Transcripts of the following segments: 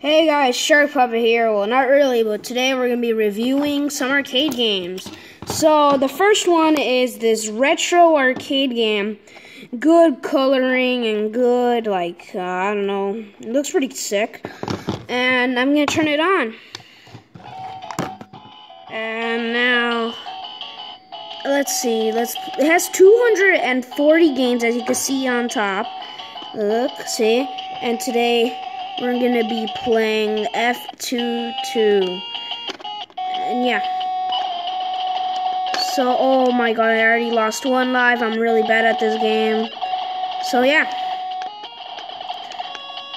Hey guys, Shark Puppet here. Well, not really, but today we're going to be reviewing some arcade games. So, the first one is this retro arcade game. Good coloring and good, I don't know, it looks pretty sick. And I'm going to turn it on. And now, let's see, it has 240 games, as you can see on top. Look, see, and today we're going to be playing F22. And yeah. So, oh my god, I already lost one life. I'm really bad at this game. So, yeah.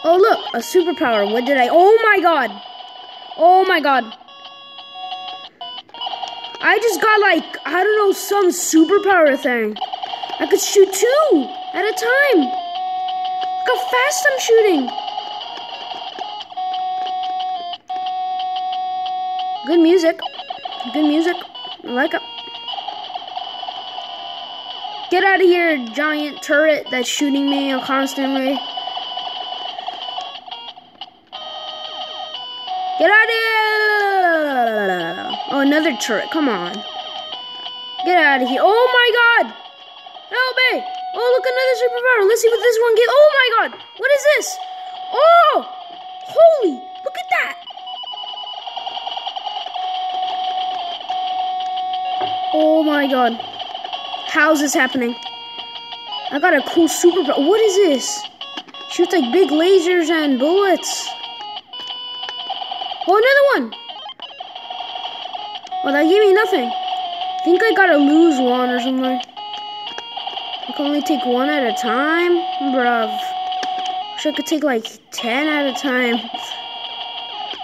Oh, look, a superpower. What did oh my god. Oh my god. I just got, I don't know, some superpower thing. I could shoot two at a time. Look how fast I'm shooting. Good music. Good music. I like it. Get out of here, giant turret that's shooting me constantly. Get out of here! Oh, another turret. Come on. Get out of here. Oh my god! Help me! Oh, look, another superpower. Let's see what this one gets. Oh my god! What is this? Oh! Holy! Look at that! Oh my god. How's this happening? I got a cool superpower. What is this? Shoots like big lasers and bullets. Oh, another one. Oh, that gave me nothing. I think I gotta lose one or something. I can only take one at a time? Bruv. Wish I could take 10 at a time.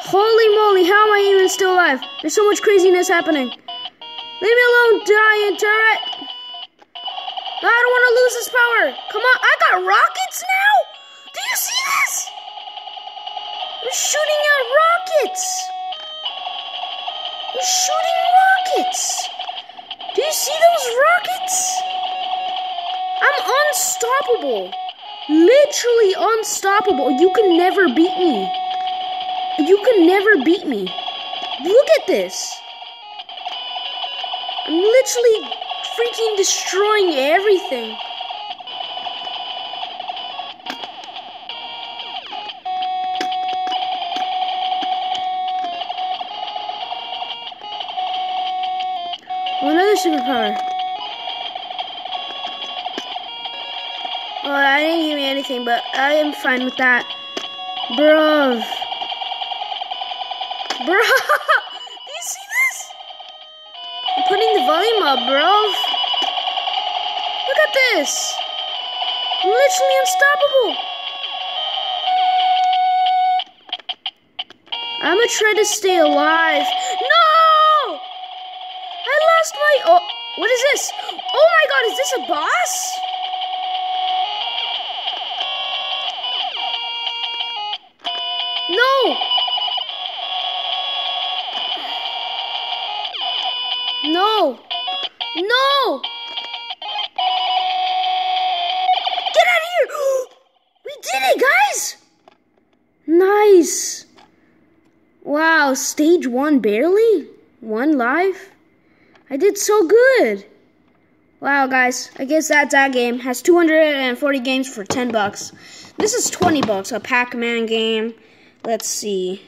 Holy moly, how am I even still alive? There's so much craziness happening. Leave me alone, giant turret! I don't want to lose this power! Come on, I got rockets now? Do you see this? I'm shooting out rockets! I'm shooting rockets! Do you see those rockets? I'm unstoppable. Literally unstoppable. You can never beat me. You can never beat me. Look at this. I'm literally freaking destroying everything. Oh, another superpower. Well, I didn't give me anything, but I am fine with that. Bruv. Bruh. Putting the volume up, bro. Look at this. I'm literally unstoppable. I'm gonna try to stay alive. No! I lost my... Oh, what is this? Oh my god, is this a boss? No! No! No! Get out of here! We did it, guys! Nice! Wow, stage 1 barely? 1 life? I did so good! Wow, guys, I guess that's that game. Has 240 games for 10 bucks. This is 20 bucks, a Pac-Man game. Let's see.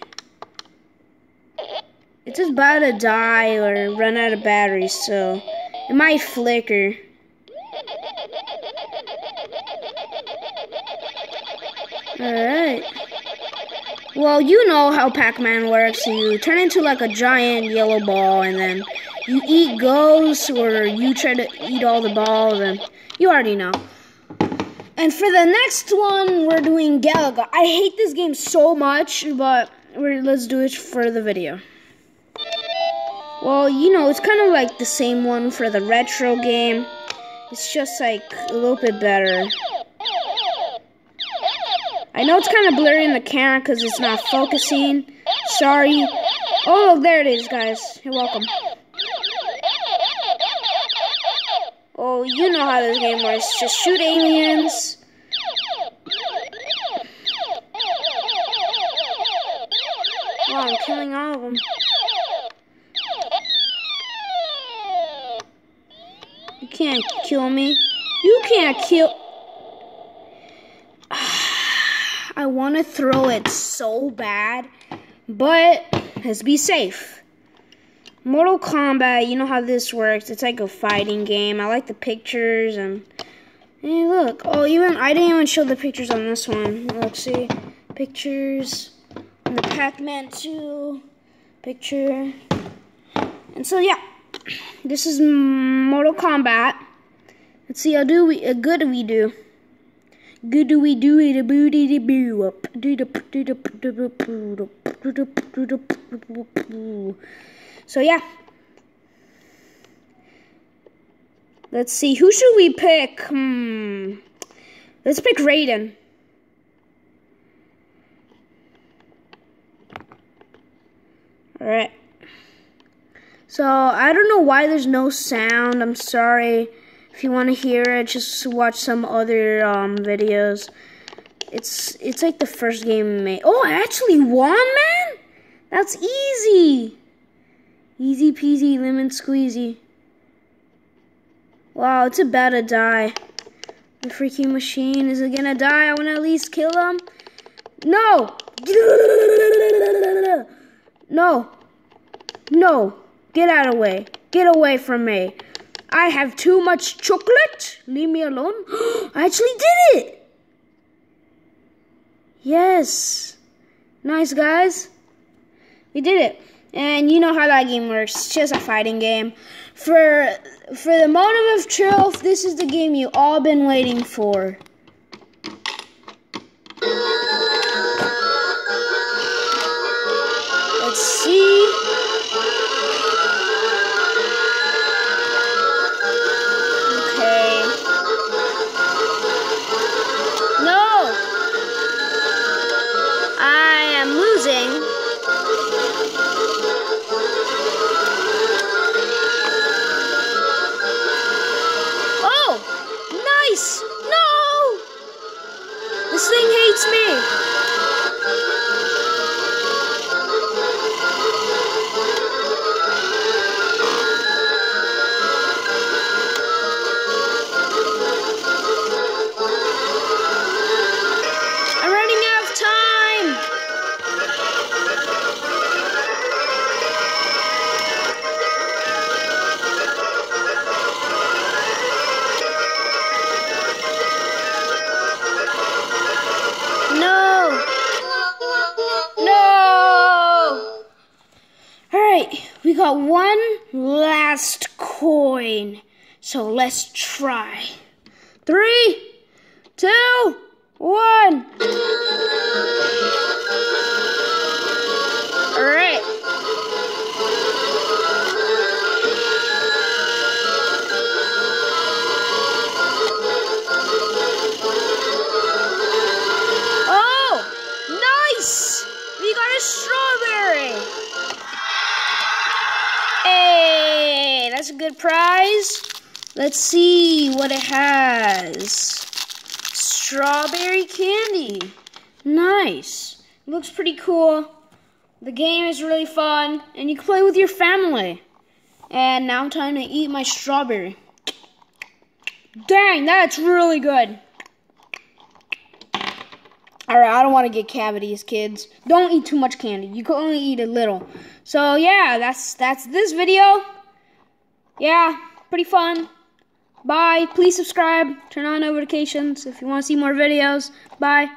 It's just about to die or run out of batteries, so it might flicker. Alright. Well, you know how Pac-Man works. You turn into a giant yellow ball, and then you eat ghosts, or you try to eat all the balls, and you already know. And for the next one, we're doing Galaga. I hate this game so much, but let's do it for the video. Well, you know, it's kind of like the same one for the retro game. It's just a little bit better. I know it's kind of blurry in the camera because it's not focusing. Sorry. Oh, there it is, guys. You're welcome. Oh, you know how this game works. Just shoot aliens. Oh, I'm killing all of them. You can't kill me. You can't kill... I want to throw it so bad, but let's be safe. Mortal Kombat, you know how this works. It's like a fighting game. I like the pictures and... Hey, look. Oh, I didn't even show the pictures on this one. Let's see. Pictures. And the Pac-Man 2 picture. And so, yeah. This is Mortal Kombat. Let's see how good do we do. Good do we do it a booty de boo up. So yeah. Let's see, who should we pick? Let's pick Raiden. Alright. So I don't know why there's no sound. I'm sorry. If you want to hear it, just watch some other videos. It's like the first game we made. Oh, I actually won, man! That's easy. Easy peasy lemon squeezy. Wow, it's about to die. The freaking machine, is it gonna die? I wanna at least kill him. No! No. No. Get out of the way. Get away from me. I have too much chocolate. Leave me alone. I actually did it. Yes. Nice, guys. We did it. And you know how that game works. It's just a fighting game. For the moment of truth, this is the game you all been waiting for. Let's see. This thing hates me. I'm running out of time. We got one last coin, so let's try. 3, 2, 1. All right. Oh, nice! We got a strawberry. Hey, that's a good prize. Let's see what it has. Strawberry candy. Nice. Looks pretty cool. The game is really fun, and you can play with your family. And now time to eat my strawberry. Dang, that's really good. Alright, I don't want to get cavities, kids. Don't eat too much candy. You can only eat a little. So, yeah, that's this video. Yeah, pretty fun. Bye. Please subscribe. Turn on notifications if you want to see more videos. Bye.